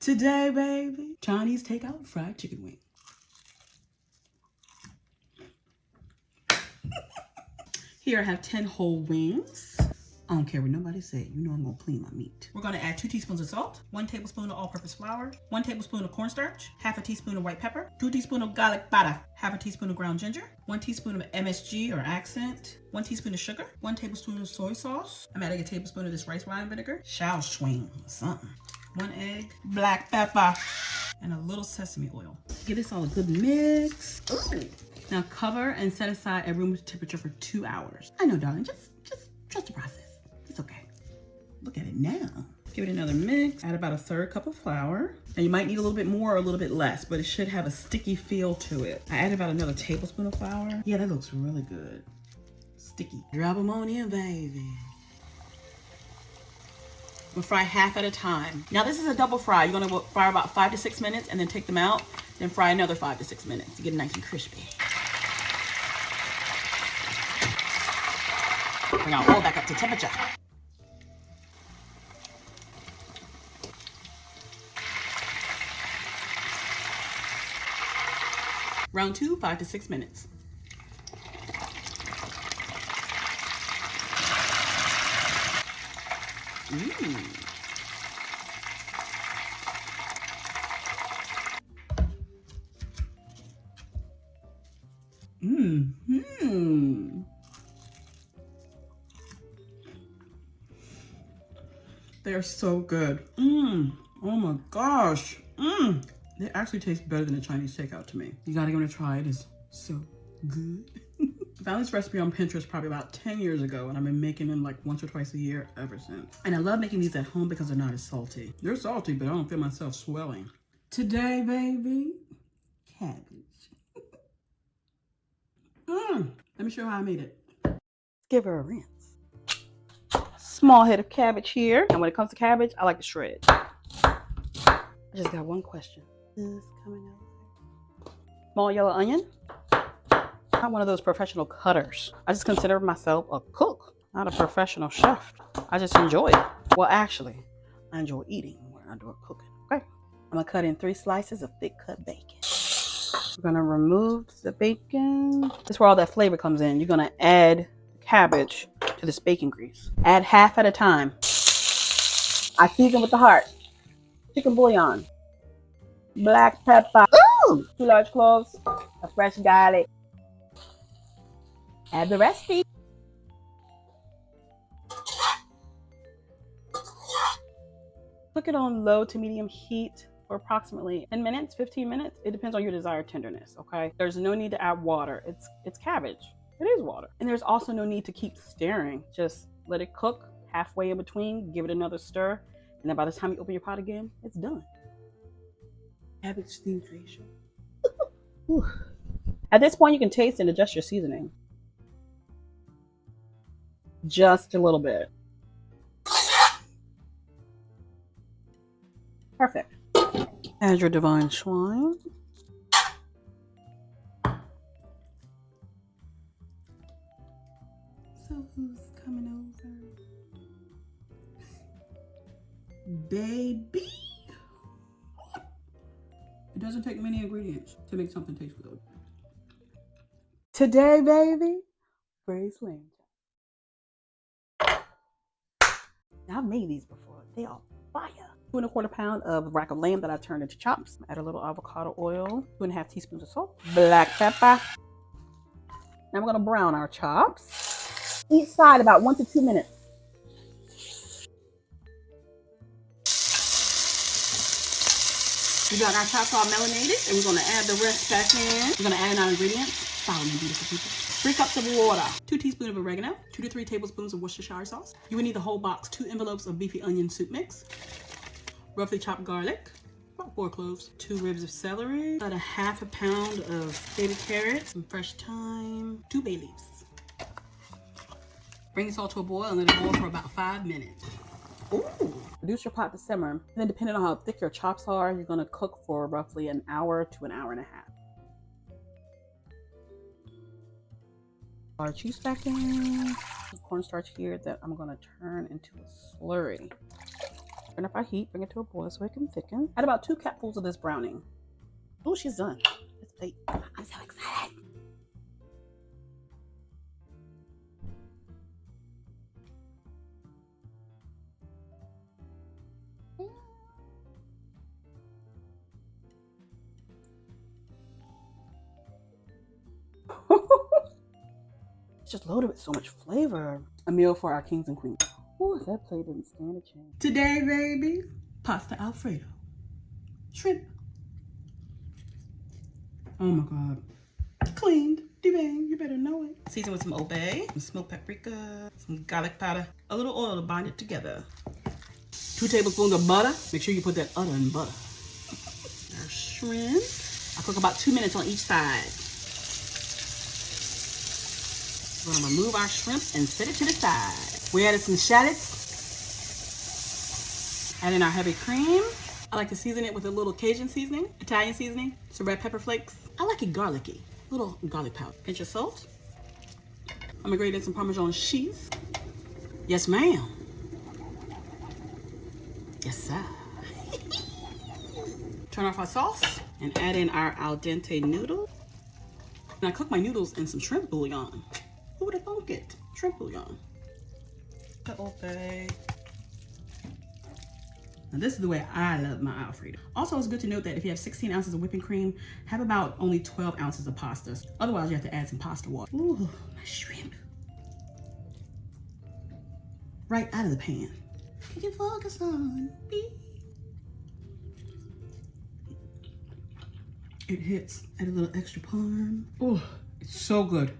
Today, baby, Chinese takeout fried chicken wing. Here I have 10 whole wings. I don't care what nobody say. You know I'm gonna clean my meat. We're gonna add 2 teaspoons of salt, 1 tablespoon of all-purpose flour, 1 tablespoon of cornstarch, half a teaspoon of white pepper, 2 teaspoons of garlic butter, half a teaspoon of ground ginger, 1 teaspoon of MSG or accent, 1 teaspoon of sugar, 1 tablespoon of soy sauce. I'm adding a tablespoon of this rice wine vinegar, shao swing or something. 1 egg, black pepper, and a little sesame oil. Give this all a good mix. Ooh. Now cover and set aside at room temperature for 2 hours. I know, darling, just trust the process. It's okay. Look at it now. Give it another mix. Add about a 1/3 cup of flour. And you might need a little bit more or a little bit less, but it should have a sticky feel to it. I added about another tablespoon of flour. Yeah, that looks really good. Sticky. Drop them on in, baby. We'll fry half at a time. Now this is a double fry. You're gonna fry about 5 to 6 minutes and then take them out. Then fry another 5 to 6 minutes to get it nice and crispy. Bring our oil back up to temperature. Round 2, 5 to 6 minutes. They're so good. Oh my gosh. They actually taste better than a Chinese takeout to me. You gotta give it a try. It is so good. I found this recipe on Pinterest probably about 10 years ago, and I've been making them like once or twice a year ever since. And I love making these at home because they're not as salty. They're salty, but I don't feel myself swelling. Today, baby, cabbage. Let me show you how I made it. Give her a rinse. Small head of cabbage here. And when it comes to cabbage, I like to shred. I just got one question. Is coming out. Small yellow onion. Not one of those professional cutters. I just consider myself a cook, not a professional chef. I just enjoy it. Well, actually, I enjoy eating more than I do cooking. Okay. I'm gonna cut in 3 slices of thick cut bacon. We're gonna remove the bacon. This is where all that flavor comes in. You're gonna add cabbage to this bacon grease. Add half at a time. I season with the heart. Chicken bouillon. Black pepper. Ooh! 2 large cloves of fresh garlic. Add the recipe. Cook it on low to medium heat for approximately 10 minutes, 15 minutes. It depends on your desired tenderness, okay? There's no need to add water. It's cabbage. It is water. And there's also no need to keep stirring. Just let it cook halfway in between, give it another stir, and then by the time you open your pot again, it's done. Cabbage steamed facial. At this point, you can taste and adjust your seasoning. Just a little bit. Perfect. Add your divine swine. So who's coming over? Baby. It doesn't take many ingredients to make something taste good. Today, baby, braised lamb. Now, I've made these before. They are fire. 2 1/4 pounds of rack of lamb that I turned into chops. Add a little avocado oil, 2 1/2 teaspoons of salt, black pepper. Now we're gonna brown our chops. Each side about 1 to 2 minutes. We got our chops all melanated, and we're gonna add the rest back in. We're gonna add in our ingredients. Follow me, beautiful people. 3 cups of water, 2 teaspoons of oregano, 2 to 3 tablespoons of Worcestershire sauce. You will need the whole box, 2 envelopes of beefy onion soup mix, roughly chopped garlic, about 4 cloves, 2 ribs of celery, about a 1/2 pound of baby carrots, some fresh thyme, 2 bay leaves. Bring this all to a boil and let it boil for about 5 minutes. Ooh. Reduce your pot to simmer. And then depending on how thick your chops are, you're gonna cook for roughly an hour to an hour and a half. Our cheese back in. Cornstarch here that I'm gonna turn into a slurry. turn up our heat, bring it to a boil so it can thicken. Add about 2 cupfuls of this browning. Oh, she's done. Let's plate. I'm so excited. It's just loaded with so much flavor. A meal for our kings and queens. Ooh, if that plate didn't stand a chance. Today, baby, pasta Alfredo. Shrimp. Oh my God. Cleaned. Debang, you better know it. Season with some Old Bay, some smoked paprika, some garlic powder, a little oil to bind it together. 2 tablespoons of butter. Make sure you put that udder in butter. Our shrimp. I cook about 2 minutes on each side. We're gonna remove our shrimp and set it to the side. We added some shallots. Add in our heavy cream. I like to season it with a little Cajun seasoning, Italian seasoning, some red pepper flakes. I like it garlicky, a little garlic powder. Pinch of salt. I'm gonna grate in some Parmesan cheese. Yes, ma'am. Yes, sir. Turn off our sauce and add in our al dente noodles. And I cook my noodles in some shrimp bouillon. Who would have thunk it? Shrimp bouillon. Okay. Now this is the way I love my Alfredo. Also, it's good to note that if you have 16 ounces of whipping cream, have about only 12 ounces of pasta. Otherwise, you have to add some pasta water. Ooh, my shrimp. Right out of the pan. Can you focus on me? It hits. Add a little extra parm. Oh, it's so good.